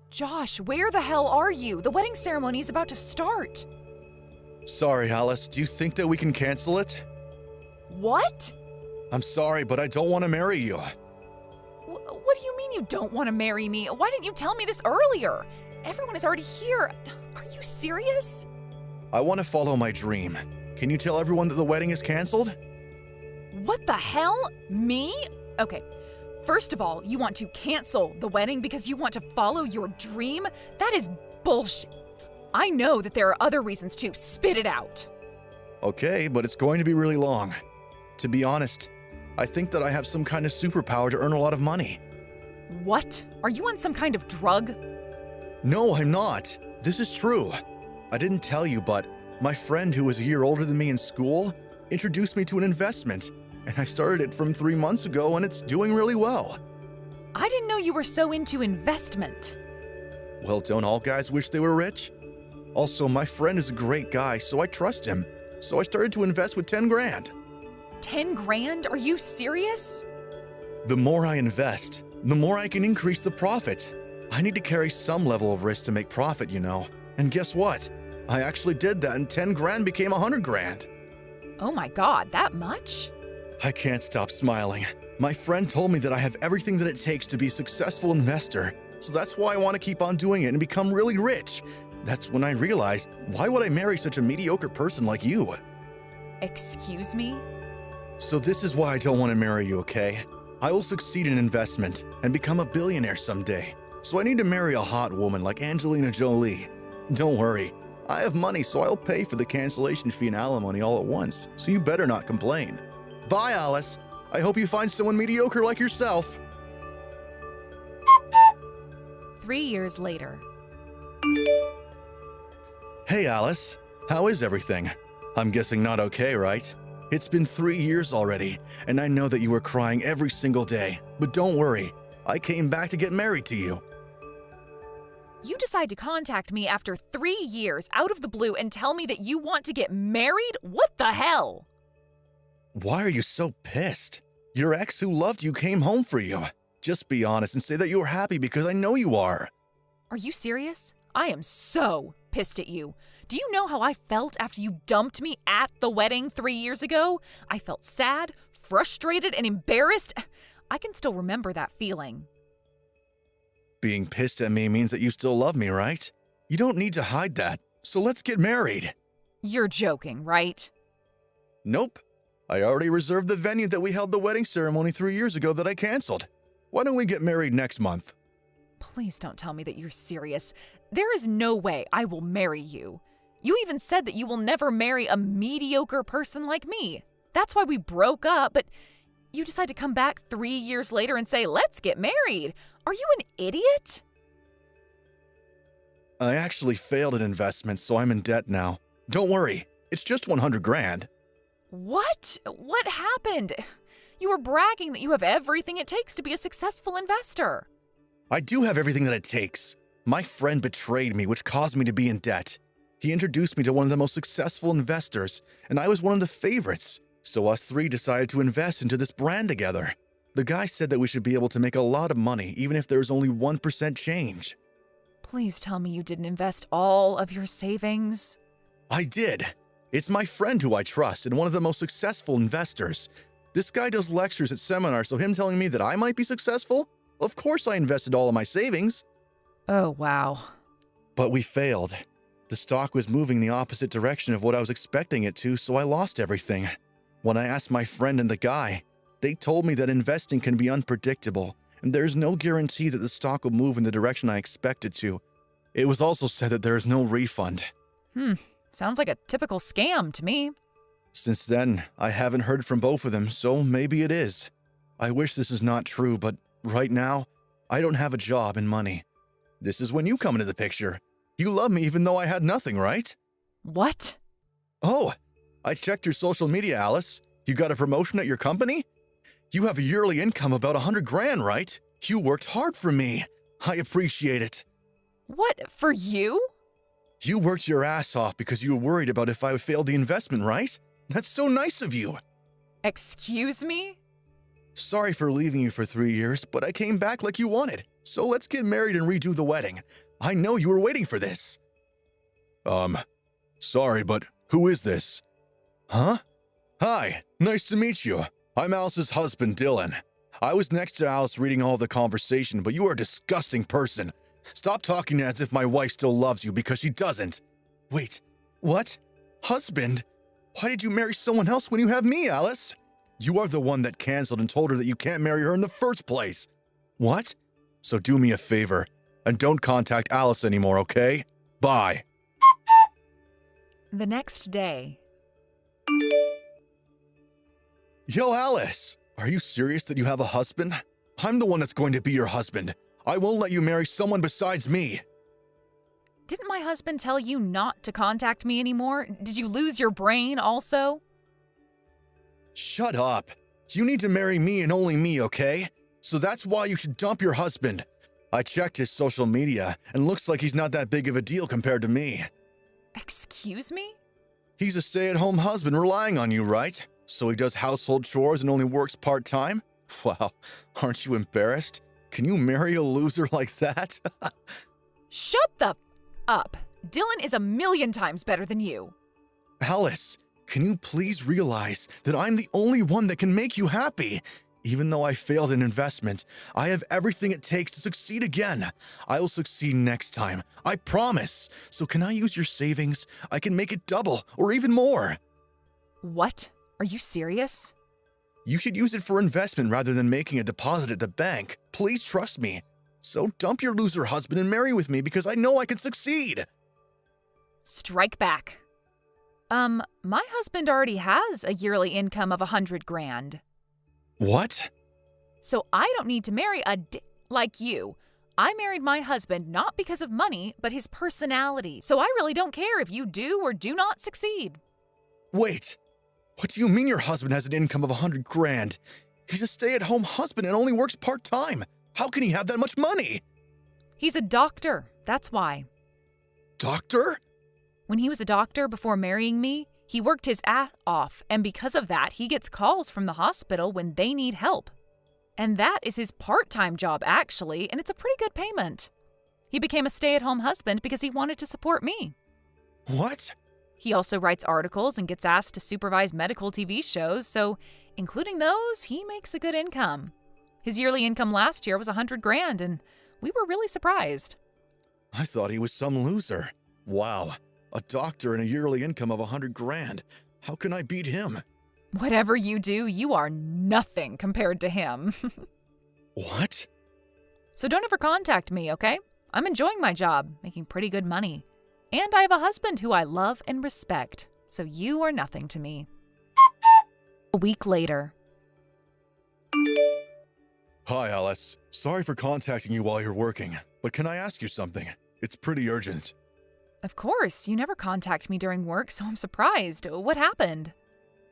Josh, where the hell are you? The wedding ceremony is about to start. Sorry, Alice. Do you think that we can cancel it? What? I'm sorry, but I don't want to marry you. What do you mean you don't want to marry me? Why didn't you tell me this earlier? Everyone is already here. Are you serious? I want to follow my dream. Can you tell everyone that the wedding is canceled? What the hell? Me? Okay. First of all, you want to cancel the wedding because you want to follow your dream? That is bullshit. I know that there are other reasons too. Spit it out. Okay, but it's going to be really long. To be honest, I think that I have some kind of superpower to earn a lot of money. What? Are you on some kind of drug? No, I'm not. This is true. I didn't tell you, but my friend who was a year older than me in school introduced me to an investment, and I started it from 3 months ago, and it's doing really well. I didn't know you were so into investment. Well, don't all guys wish they were rich? Also, my friend is a great guy, so I trust him. So I started to invest with 10 grand. 10 grand? Are you serious? The more I invest, the more I can increase the profit. I need to carry some level of risk to make profit, you know. And guess what? I actually did that, and 10 grand became 100 grand. Oh my God, that much? I can't stop smiling. My friend told me that I have everything that it takes to be a successful investor, so that's why I want to keep on doing it and become really rich. That's when I realized, why would I marry such a mediocre person like you? Excuse me? So this is why I don't want to marry you, okay? I will succeed in investment and become a billionaire someday. So I need to marry a hot woman like Angelina Jolie. Don't worry, I have money, so I'll pay for the cancellation fee and alimony all at once, so you better not complain. Bye, Alice. I hope you find someone mediocre like yourself. 3 years later. Hey, Alice. How is everything? I'm guessing not okay, right? It's been 3 years already, and I know that you were crying every single day. But don't worry, I came back to get married to you. You decide to contact me after 3 years out of the blue and tell me that you want to get married? What the hell? Why are you so pissed? Your ex who loved you came home for you. Just be honest and say that you are happy because I know you are. Are you serious? I am so pissed at you. Do you know how I felt after you dumped me at the wedding 3 years ago? I felt sad, frustrated, and embarrassed. I can still remember that feeling. Being pissed at me means that you still love me, right? You don't need to hide that, so let's get married. You're joking, right? Nope. I already reserved the venue that we held the wedding ceremony 3 years ago that I canceled. Why don't we get married next month? Please don't tell me that you're serious. There is no way I will marry you. You even said that you will never marry a mediocre person like me. That's why we broke up, but you decide to come back 3 years later and say, let's get married. Are you an idiot? I actually failed at investments, so I'm in debt now. Don't worry, it's just 100 grand. What? What happened? You were bragging that you have everything it takes to be a successful investor. I do have everything that it takes. My friend betrayed me, which caused me to be in debt. He introduced me to one of the most successful investors, and I was one of the favorites. So us three decided to invest into this brand together. The guy said that we should be able to make a lot of money, even if there's only 1% change. Please tell me you didn't invest all of your savings. I did. It's my friend who I trust and one of the most successful investors. This guy does lectures at seminars, so him telling me that I might be successful? Of course I invested all of my savings. Oh, wow. But we failed. The stock was moving the opposite direction of what I was expecting it to, so I lost everything. When I asked my friend and the guy, they told me that investing can be unpredictable, and there is no guarantee that the stock will move in the direction I expect it to. It was also said that there is no refund. Sounds like a typical scam to me. Since then, I haven't heard from both of them, so maybe it is. I wish this is not true, but right now, I don't have a job and money. This is when you come into the picture. You love me even though I had nothing, right? What? Oh, I checked your social media, Alice. You got a promotion at your company? You have a yearly income about 100 grand, right? You worked hard for me. I appreciate it. What, for you? You worked your ass off because you were worried about if I failed the investment, right? That's so nice of you. Excuse me? Sorry for leaving you for 3 years, but I came back like you wanted. So let's get married and redo the wedding. I know you were waiting for this. Sorry, but who is this? Huh? Hi, nice to meet you. I'm Alice's husband, Dylan. I was next to Alice reading all the conversation, but you are a disgusting person. Stop talking as if my wife still loves you because she doesn't. Wait, what? Husband? Why did you marry someone else when you have me, Alice? You are the one that canceled and told her that you can't marry her in the first place. What? So do me a favor and don't contact Alice anymore, okay? Bye. The next day. Yo, Alice, are you serious that you have a husband? I'm the one that's going to be your husband. I won't let you marry someone besides me. Didn't my husband tell you not to contact me anymore? Did you lose your brain also? Shut up. You need to marry me and only me, okay? So that's why you should dump your husband. I checked his social media, and looks like he's not that big of a deal compared to me. Excuse me? He's a stay-at-home husband relying on you, right? So he does household chores and only works part-time? Wow, aren't you embarrassed? Can you marry a loser like that? Shut the up. Dylan is 1,000,000 times better than you. Alice, can you please realize that I'm the only one that can make you happy? Even though I failed in investment, I have everything it takes to succeed again. I will succeed next time, I promise. So can I use your savings? I can make it double or even more. What? Are you serious? You should use it for investment rather than making a deposit at the bank. Please trust me. So dump your loser husband and marry with me because I know I can succeed. Strike back. My husband already has a yearly income of 100 grand. What? So I don't need to marry a like you. I married my husband not because of money, but his personality. So I really don't care if you do or do not succeed. Wait, what do you mean your husband has an income of 100 grand? He's a stay-at-home husband and only works part-time. How can he have that much money? He's a doctor, that's why. Doctor? When he was a doctor before marrying me, he worked his ass off, and because of that, he gets calls from the hospital when they need help. And that is his part-time job, actually, and it's a pretty good payment. He became a stay-at-home husband because he wanted to support me. What? He also writes articles and gets asked to supervise medical TV shows, so including those, he makes a good income. His yearly income last year was 100 grand, and we were really surprised. I thought he was some loser. Wow, a doctor and a yearly income of 100 grand. How can I beat him? Whatever you do, you are nothing compared to him. What? So don't ever contact me, okay? I'm enjoying my job, making pretty good money. And I have a husband who I love and respect, so you are nothing to me. A week later. Hi, Alice. Sorry for contacting you while you're working, but can I ask you something? It's pretty urgent. Of course, you never contact me during work, so I'm surprised. What happened?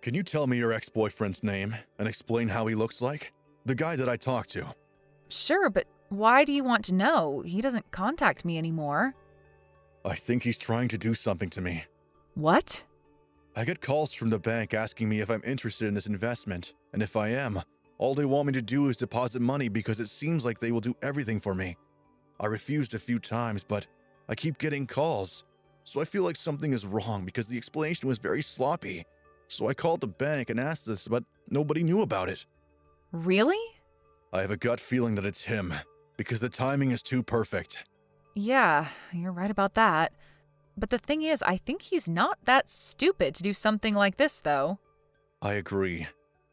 Can you tell me your ex-boyfriend's name and explain how he looks like? The guy that I talked to. Sure, but why do you want to know? He doesn't contact me anymore. I think he's trying to do something to me. What? I get calls from the bank asking me if I'm interested in this investment, and if I am, all they want me to do is deposit money because it seems like they will do everything for me. I refused a few times, but I keep getting calls, so I feel like something is wrong because the explanation was very sloppy. So I called the bank and asked this, but nobody knew about it. Really? I have a gut feeling that it's him, because the timing is too perfect. Yeah, you're right about that. But the thing is, I think he's not that stupid to do something like this, though. I agree.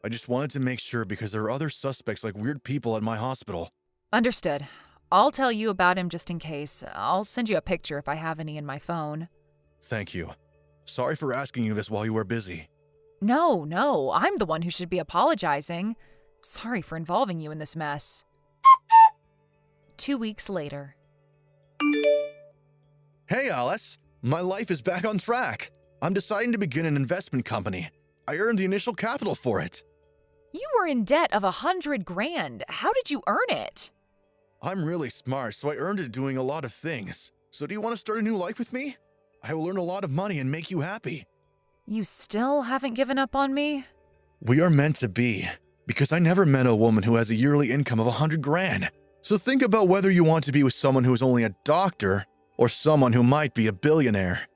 I just wanted to make sure because there are other suspects like weird people at my hospital. Understood. I'll tell you about him just in case. I'll send you a picture if I have any in my phone. Thank you. Sorry for asking you this while you were busy. No, I'm the one who should be apologizing. Sorry for involving you in this mess. 2 weeks later. Hey, Alice. My life is back on track. I'm deciding to begin an investment company. I earned the initial capital for it. You were in debt of 100 grand. How did you earn it? I'm really smart, so I earned it doing a lot of things. So do you want to start a new life with me? I will earn a lot of money and make you happy. You still haven't given up on me? We are meant to be, because I never met a woman who has a yearly income of 100 grand. So think about whether you want to be with someone who is only a doctor or someone who might be a billionaire.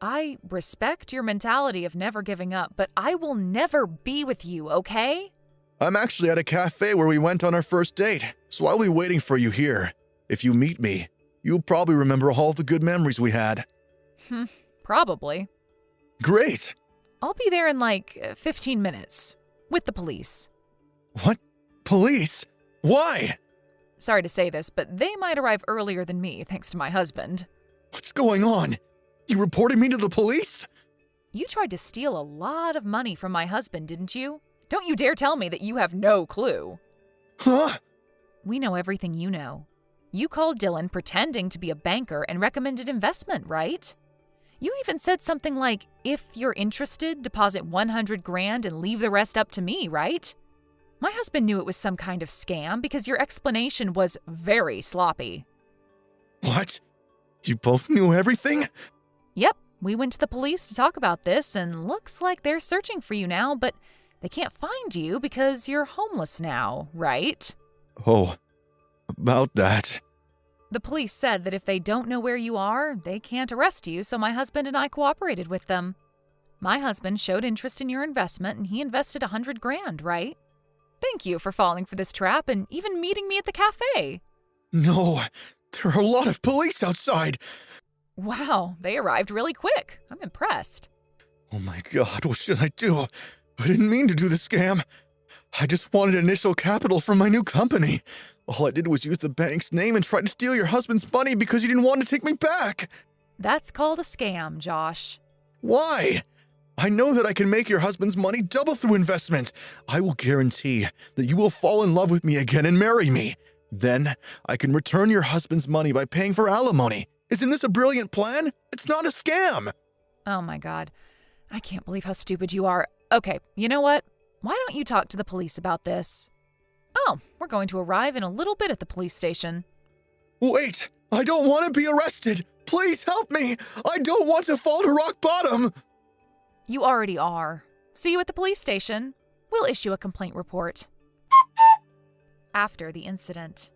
I respect your mentality of never giving up, but I will never be with you, okay? I'm actually at a cafe where we went on our first date, so I'll be waiting for you here. If you meet me, you'll probably remember all the good memories we had. Probably. Great! I'll be there in like 15 minutes. With the police. What? Police? Why? Sorry to say this, but they might arrive earlier than me, thanks to my husband. What's going on? You reported me to the police? You tried to steal a lot of money from my husband, didn't you? Don't you dare tell me that you have no clue. Huh? We know everything you know. You called Dylan pretending to be a banker and recommended investment, right? You even said something like, if you're interested, deposit 100 grand and leave the rest up to me, right? My husband knew it was some kind of scam because your explanation was very sloppy. What? You both knew everything? Yep, we went to the police to talk about this and looks like they're searching for you now, but they can't find you because you're homeless now, right? Oh, about that. The police said that if they don't know where you are, they can't arrest you, so my husband and I cooperated with them. My husband showed interest in your investment and he invested 100 grand, right? Thank you for falling for this trap and even meeting me at the cafe. No, there are a lot of police outside. Wow, they arrived really quick. I'm impressed. Oh my God, what should I do? I didn't mean to do the scam. I just wanted initial capital from my new company. All I did was use the bank's name and try to steal your husband's money because you didn't want to take me back. That's called a scam, Josh. Why? I know that I can make your husband's money double through investment. I will guarantee that you will fall in love with me again and marry me. Then I can return your husband's money by paying for alimony. Isn't this a brilliant plan? It's not a scam. Oh my God. I can't believe how stupid you are. Okay, you know what? Why don't you talk to the police about this? Oh, we're going to arrive in a little bit at the police station. Wait, I don't want to be arrested. Please help me. I don't want to fall to rock bottom. You already are. See you at the police station. We'll issue a complaint report. After the incident.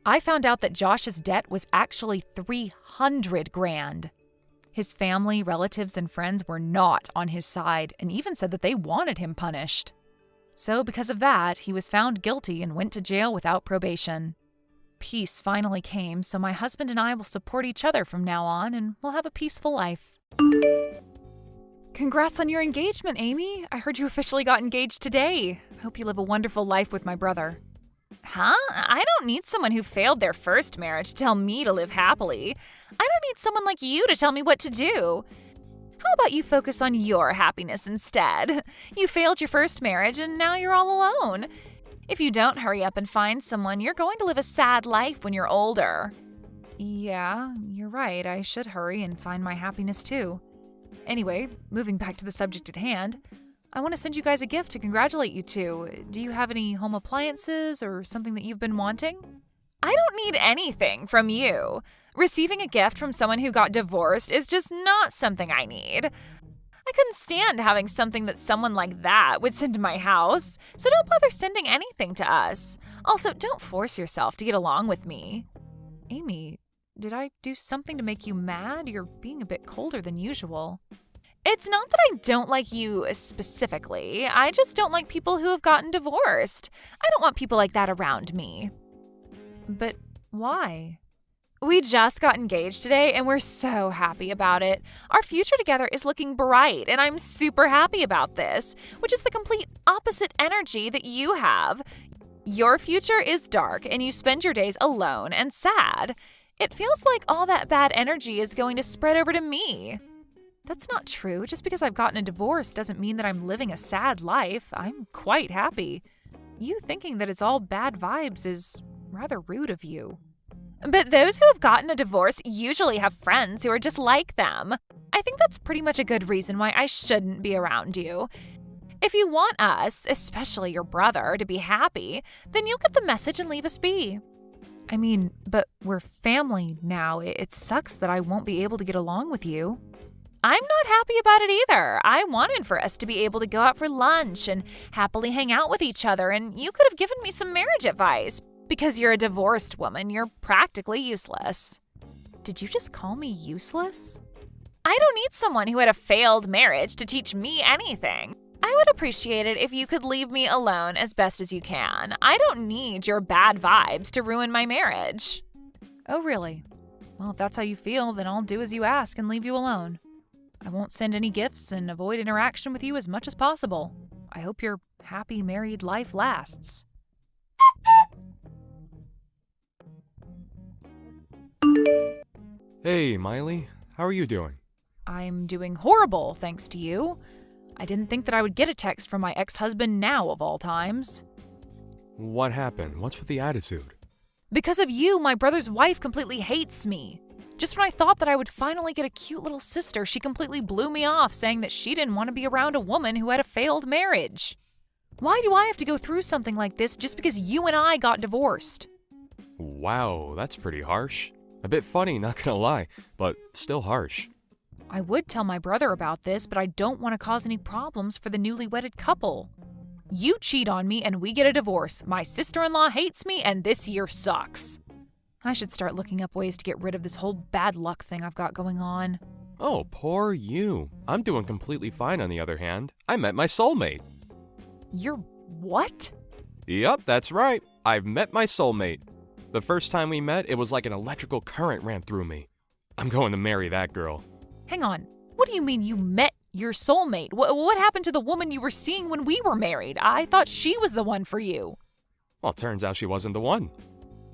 I found out that Josh's debt was actually 300 grand. His family, relatives, and friends were not on his side and even said that they wanted him punished. So because of that, he was found guilty and went to jail without probation. Peace finally came, so my husband and I will support each other from now on and we'll have a peaceful life. Congrats on your engagement, Amy. I heard you officially got engaged today. I hope you live a wonderful life with my brother. Huh? I don't need someone who failed their first marriage to tell me to live happily. I don't need someone like you to tell me what to do. How about you focus on your happiness instead? You failed your first marriage and now you're all alone. If you don't hurry up and find someone, you're going to live a sad life when you're older. Yeah, you're right. I should hurry and find my happiness too. Anyway, moving back to the subject at hand, I want to send you guys a gift to congratulate you two. Do you have any home appliances or something that you've been wanting? I don't need anything from you. Receiving a gift from someone who got divorced is just not something I need. I couldn't stand having something that someone like that would send to my house, so don't bother sending anything to us. Also, don't force yourself to get along with me. Amy, did I do something to make you mad? You're being a bit colder than usual. It's not that I don't like you specifically. I just don't like people who have gotten divorced. I don't want people like that around me. But why? We just got engaged today and we're so happy about it. Our future together is looking bright and I'm super happy about this, which is the complete opposite energy that you have. Your future is dark and you spend your days alone and sad. It feels like all that bad energy is going to spread over to me. That's not true. Just because I've gotten a divorce doesn't mean that I'm living a sad life. I'm quite happy. You thinking that it's all bad vibes is rather rude of you. But those who have gotten a divorce usually have friends who are just like them. I think that's pretty much a good reason why I shouldn't be around you. If you want us, especially your brother, to be happy, then you'll get the message and leave us be. I mean, but we're family now. It sucks that I won't be able to get along with you. I'm not happy about it either. I wanted for us to be able to go out for lunch and happily hang out with each other, and you could have given me some marriage advice. Because you're a divorced woman, you're practically useless. Did you just call me useless? I don't need someone who had a failed marriage to teach me anything. I would appreciate it if you could leave me alone as best as you can. I don't need your bad vibes to ruin my marriage. Oh, really? Well, if that's how you feel, then I'll do as you ask and leave you alone. I won't send any gifts and avoid interaction with you as much as possible. I hope your happy married life lasts. Hey, Miley. How are you doing? I'm doing horrible, thanks to you. I didn't think that I would get a text from my ex-husband now, of all times. What happened? What's with the attitude? Because of you, my brother's wife completely hates me. Just when I thought that I would finally get a cute little sister, she completely blew me off, saying that she didn't want to be around a woman who had a failed marriage. Why do I have to go through something like this just because you and I got divorced? Wow, that's pretty harsh. A bit funny, not gonna lie, but still harsh. I would tell my brother about this, but I don't want to cause any problems for the newly wedded couple. You cheat on me and we get a divorce. My sister-in-law hates me and this year sucks. I should start looking up ways to get rid of this whole bad luck thing I've got going on. Oh, poor you. I'm doing completely fine on the other hand. I met my soulmate. You're what? Yup, that's right. I've met my soulmate. The first time we met, it was like an electrical current ran through me. I'm going to marry that girl. Hang on. What do you mean you met your soulmate? What happened to the woman you were seeing when we were married? I thought she was the one for you. Well, turns out she wasn't the one.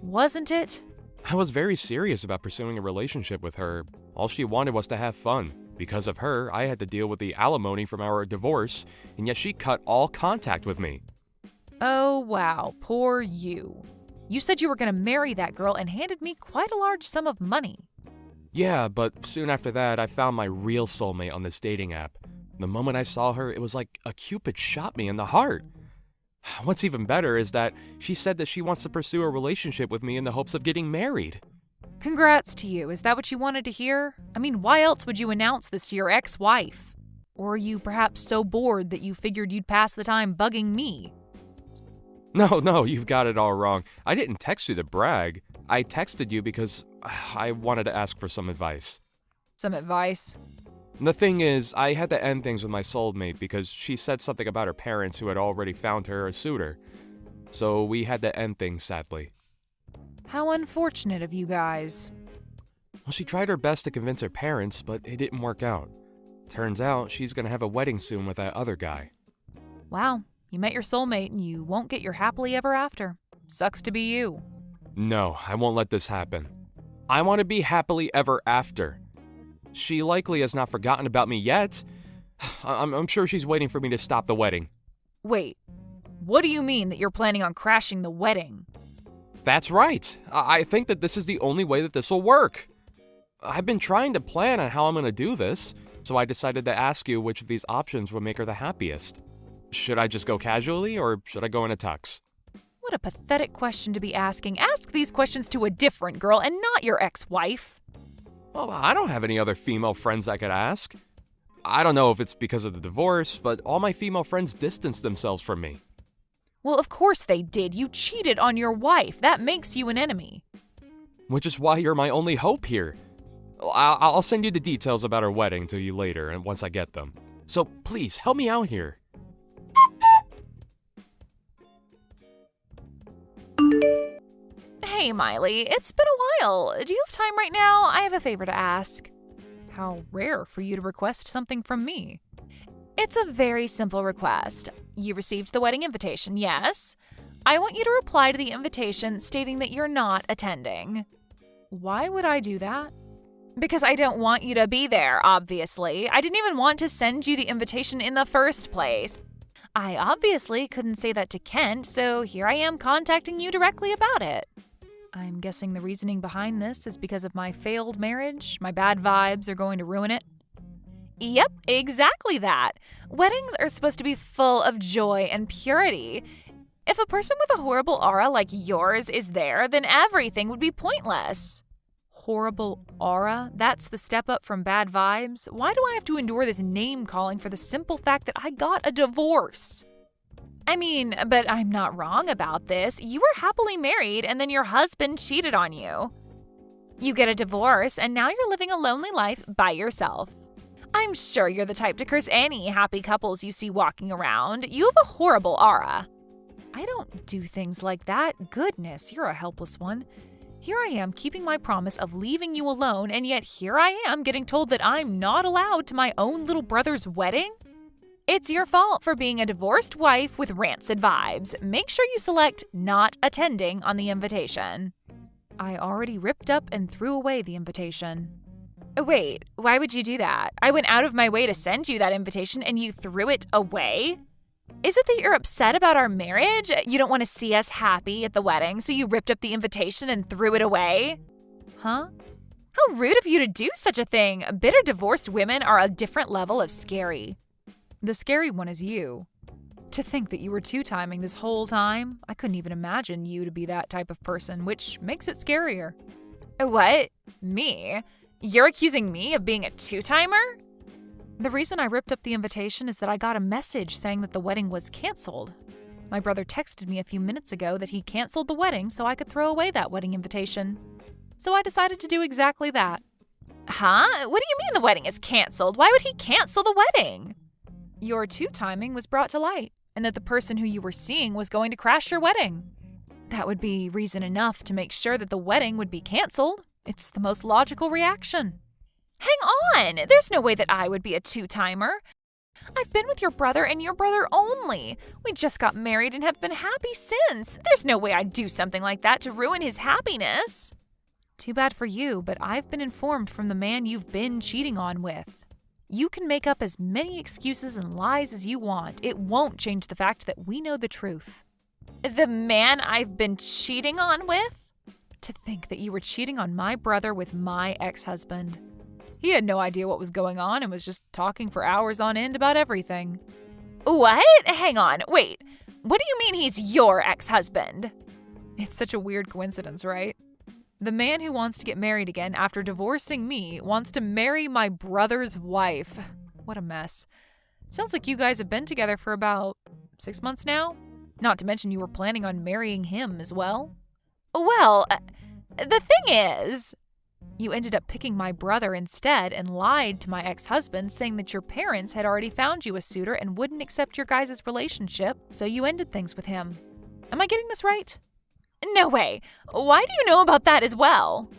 Wasn't it? I was very serious about pursuing a relationship with her. All she wanted was to have fun. Because of her, I had to deal with the alimony from our divorce, and yet she cut all contact with me. Oh, wow. Poor you. You said you were going to marry that girl and handed me quite a large sum of money. Yeah, but soon after that, I found my real soulmate on this dating app. The moment I saw her, it was like a Cupid shot me in the heart. What's even better is that she said that she wants to pursue a relationship with me in the hopes of getting married. Congrats to you. Is that what you wanted to hear? I mean, why else would you announce this to your ex-wife? Or are you perhaps so bored that you figured you'd pass the time bugging me? No, you've got it all wrong. I didn't text you to brag. I texted you because I wanted to ask for some advice. Some advice? The thing is, I had to end things with my soulmate because she said something about her parents who had already found her a suitor. So we had to end things, sadly. How unfortunate of you guys. Well, she tried her best to convince her parents, but it didn't work out. Turns out she's gonna have a wedding soon with that other guy. Wow, you met your soulmate and you won't get your happily ever after. Sucks to be you. No, I won't let this happen. I want to be happily ever after. She likely has not forgotten about me yet. I'm sure she's waiting for me to stop the wedding. Wait, what do you mean that you're planning on crashing the wedding? That's right. I think that this is the only way that this will work. I've been trying to plan on how I'm going to do this, so I decided to ask you which of these options would make her the happiest. Should I just go casually, or should I go in a tux? What a pathetic question to be asking. Ask these questions to a different girl and not your ex-wife. Well, I don't have any other female friends I could ask. I don't know if it's because of the divorce, but all my female friends distanced themselves from me. Well, of course they did. You cheated on your wife. That makes you an enemy. Which is why you're my only hope here. I'll send you the details about our wedding to you later, and once I get them. So please, help me out here. Hey, Miley, it's been a while. Do you have time right now? I have a favor to ask. How rare for you to request something from me. It's a very simple request. You received the wedding invitation, yes? I want you to reply to the invitation stating that you're not attending. Why would I do that? Because I don't want you to be there, obviously. I didn't even want to send you the invitation in the first place. I obviously couldn't say that to Kent, so here I am contacting you directly about it. I'm guessing the reasoning behind this is because of my failed marriage. My bad vibes are going to ruin it. Yep, exactly that. Weddings are supposed to be full of joy and purity. If a person with a horrible aura like yours is there, then everything would be pointless. horrible aura? That's the step up from bad vibes? Why do I have to endure this name calling for the simple fact that I got a divorce? I mean, but I'm not wrong about this. You were happily married and then your husband cheated on you. You get a divorce and now you're living a lonely life by yourself. I'm sure you're the type to curse any happy couples you see walking around. You have a horrible aura. I don't do things like that. Goodness, you're a helpless one. Here I am keeping my promise of leaving you alone, and yet here I am getting told that I'm not allowed to my own little brother's wedding? It's your fault for being a divorced wife with rancid vibes. Make sure you select not attending on the invitation. I already ripped up and threw away the invitation. Wait, why would you do that? I went out of my way to send you that invitation and you threw it away? Is it that you're upset about our marriage? You don't want to see us happy at the wedding, so you ripped up the invitation and threw it away? Huh? How rude of you to do such a thing. Bitter divorced women are a different level of scary. The scary one is you. To think that you were two-timing this whole time, I couldn't even imagine you to be that type of person, which makes it scarier. What? Me? You're accusing me of being a two-timer? The reason I ripped up the invitation is that I got a message saying that the wedding was canceled. My brother texted me a few minutes ago that he canceled the wedding so I could throw away that wedding invitation. So I decided to do exactly that. Huh? What do you mean the wedding is canceled? Why would he cancel the wedding? Your two-timing was brought to light, and that the person who you were seeing was going to crash your wedding. That would be reason enough to make sure that the wedding would be canceled. It's the most logical reaction. Hang on! There's no way that I would be a two-timer. I've been with your brother and your brother only. We just got married and have been happy since. There's no way I'd do something like that to ruin his happiness. Too bad for you, but I've been informed from the man you've been cheating on with. You can make up as many excuses and lies as you want. It won't change the fact that we know the truth. The man I've been cheating on with? To think that you were cheating on my brother with my ex-husband. He had no idea what was going on and was just talking for hours on end about everything. What? Hang on, wait. What do you mean he's your ex-husband? It's such a weird coincidence, right? The man who wants to get married again after divorcing me wants to marry my brother's wife. What a mess. Sounds like you guys have been together for about 6 months now? Not to mention you were planning on marrying him as well. Well, the thing is, you ended up picking my brother instead and lied to my ex-husband, saying that your parents had already found you a suitor and wouldn't accept your guys' relationship, so you ended things with him. Am I getting this right? No way. Why do you know about that as well?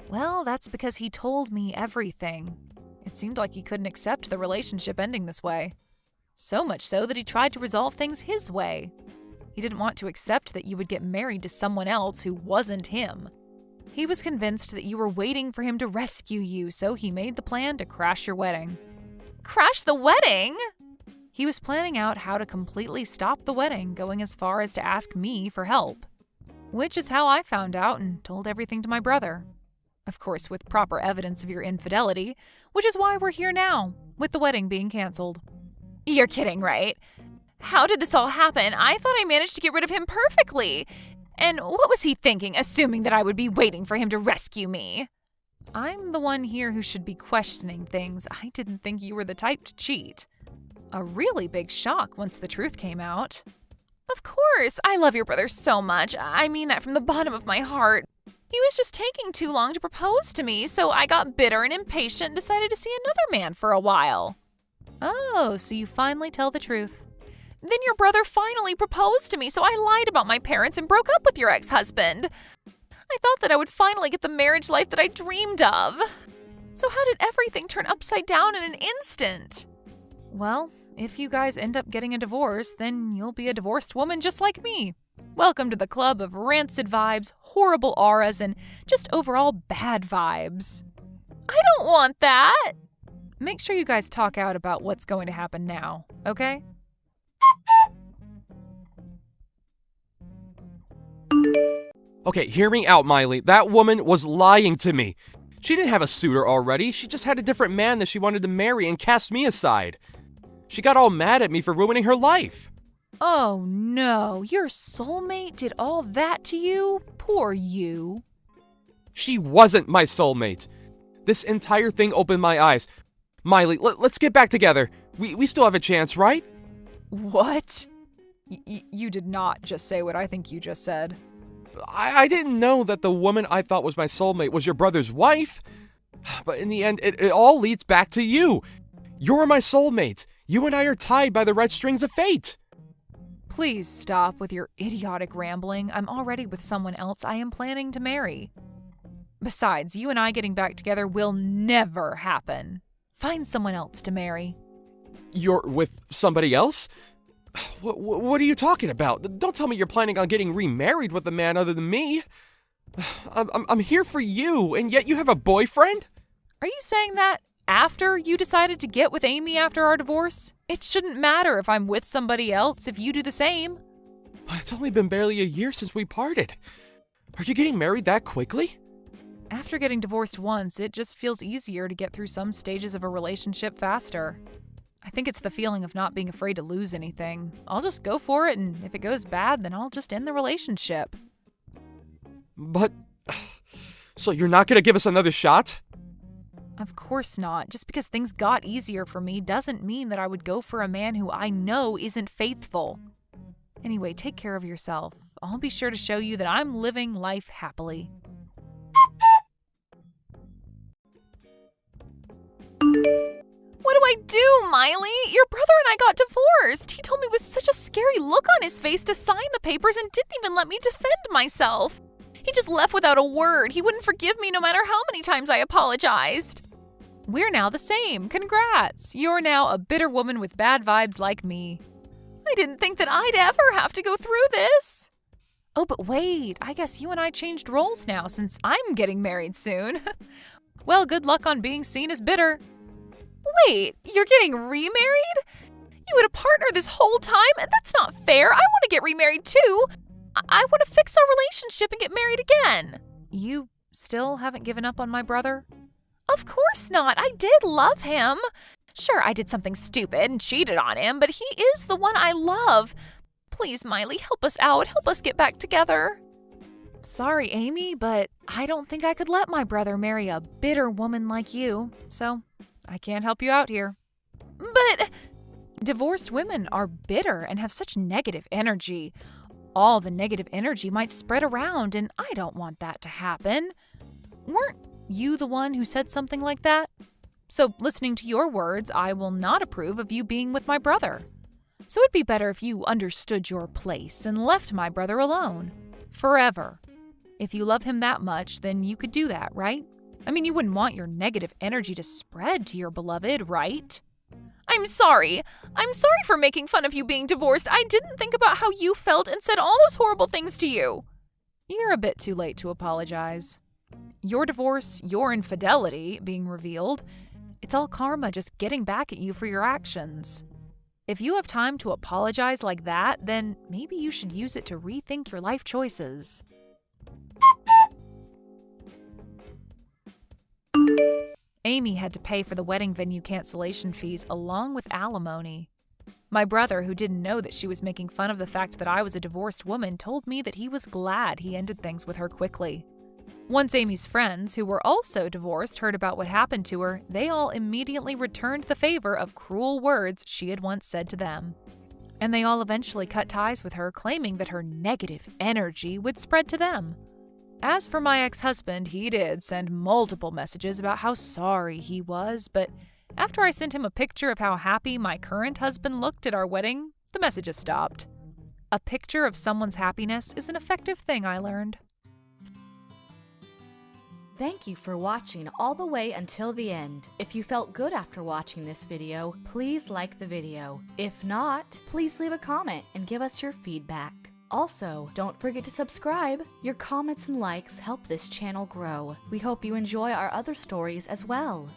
Well, that's because he told me everything. It seemed like he couldn't accept the relationship ending this way. So much so that he tried to resolve things his way. He didn't want to accept that you would get married to someone else who wasn't him. He was convinced that you were waiting for him to rescue you, so he made the plan to crash your wedding. Crash the wedding? He was planning out how to completely stop the wedding, going as far as to ask me for help. Which is how I found out and told everything to my brother. Of course, with proper evidence of your infidelity, which is why we're here now, with the wedding being canceled. You're kidding, right? How did this all happen? I thought I managed to get rid of him perfectly. And what was he thinking, assuming that I would be waiting for him to rescue me? I'm the one here who should be questioning things. I didn't think you were the type to cheat. A really big shock once the truth came out. Of course, I love your brother so much. I mean that from the bottom of my heart. He was just taking too long to propose to me, so I got bitter and impatient and decided to see another man for a while. Oh, so you finally tell the truth. Then your brother finally proposed to me, so I lied about my parents and broke up with your ex-husband. I thought that I would finally get the marriage life that I dreamed of. So how did everything turn upside down in an instant? Well, if you guys end up getting a divorce, then you'll be a divorced woman just like me. Welcome to the club of rancid vibes, horrible auras, and just overall bad vibes. I don't want that! Make sure you guys talk out about what's going to happen now, okay? Okay, hear me out, Miley. That woman was lying to me. She didn't have a suitor already. She just had a different man that she wanted to marry and cast me aside. She got all mad at me for ruining her life. Oh no, your soulmate did all that to you? Poor you. She wasn't my soulmate. This entire thing opened my eyes. Miley, let's get back together. We still have a chance, right? What? You did not just say what I think you just said. I didn't know that the woman I thought was my soulmate was your brother's wife. But in the end, it all leads back to you. You're my soulmate. You and I are tied by the red strings of fate. Please stop with your idiotic rambling. I'm already with someone else I am planning to marry. Besides, you and I getting back together will never happen. Find someone else to marry. You're with somebody else? What are you talking about? Don't tell me you're planning on getting remarried with a man other than me. I'm here for you, and yet you have a boyfriend? Are you saying that after you decided to get with Amy after our divorce? It shouldn't matter if I'm with somebody else if you do the same. It's only been barely a year since we parted. Are you getting married that quickly? After getting divorced once, it just feels easier to get through some stages of a relationship faster. I think it's the feeling of not being afraid to lose anything. I'll just go for it, and if it goes bad, then I'll just end the relationship. But, so you're not gonna give us another shot? Of course not. Just because things got easier for me doesn't mean that I would go for a man who I know isn't faithful. Anyway, take care of yourself. I'll be sure to show you that I'm living life happily. What do I do, Miley? Your brother and I got divorced. He told me with such a scary look on his face to sign the papers and didn't even let me defend myself. He just left without a word. He wouldn't forgive me no matter how many times I apologized. We're now the same. Congrats. You're now a bitter woman with bad vibes like me. I didn't think that I'd ever have to go through this. Oh, but wait. I guess you and I changed roles now since I'm getting married soon. Well, good luck on being seen as bitter. Wait, you're getting remarried? You had a partner this whole time? That's not fair. I want to get remarried too. I want to fix our relationship and get married again. You still haven't given up on my brother? Of course not. I did love him. Sure, I did something stupid and cheated on him, but he is the one I love. Please, Miley, help us out. Help us get back together. Sorry, Amy, but I don't think I could let my brother marry a bitter woman like you, so I can't help you out here. But divorced women are bitter and have such negative energy. All the negative energy might spread around, and I don't want that to happen. Weren't you the one who said something like that? So, listening to your words, I will not approve of you being with my brother. So it'd be better if you understood your place and left my brother alone. Forever. If you love him that much, then you could do that, right? I mean, you wouldn't want your negative energy to spread to your beloved, right? I'm sorry. I'm sorry for making fun of you being divorced. I didn't think about how you felt and said all those horrible things to you. You're a bit too late to apologize. Your divorce, your infidelity being revealed, it's all karma just getting back at you for your actions. If you have time to apologize like that, then maybe you should use it to rethink your life choices. Amy had to pay for the wedding venue cancellation fees along with alimony. My brother, who didn't know that she was making fun of the fact that I was a divorced woman, told me that he was glad he ended things with her quickly. Once Amy's friends, who were also divorced, heard about what happened to her, they all immediately returned the favor of cruel words she had once said to them. And they all eventually cut ties with her, claiming that her negative energy would spread to them. As for my ex-husband, he did send multiple messages about how sorry he was, but after I sent him a picture of how happy my current husband looked at our wedding, the messages stopped. A picture of someone's happiness is an effective thing, I learned. Thank you for watching all the way until the end. If you felt good after watching this video, please like the video. If not, please leave a comment and give us your feedback. Also, don't forget to subscribe. Your comments and likes help this channel grow. We hope you enjoy our other stories as well.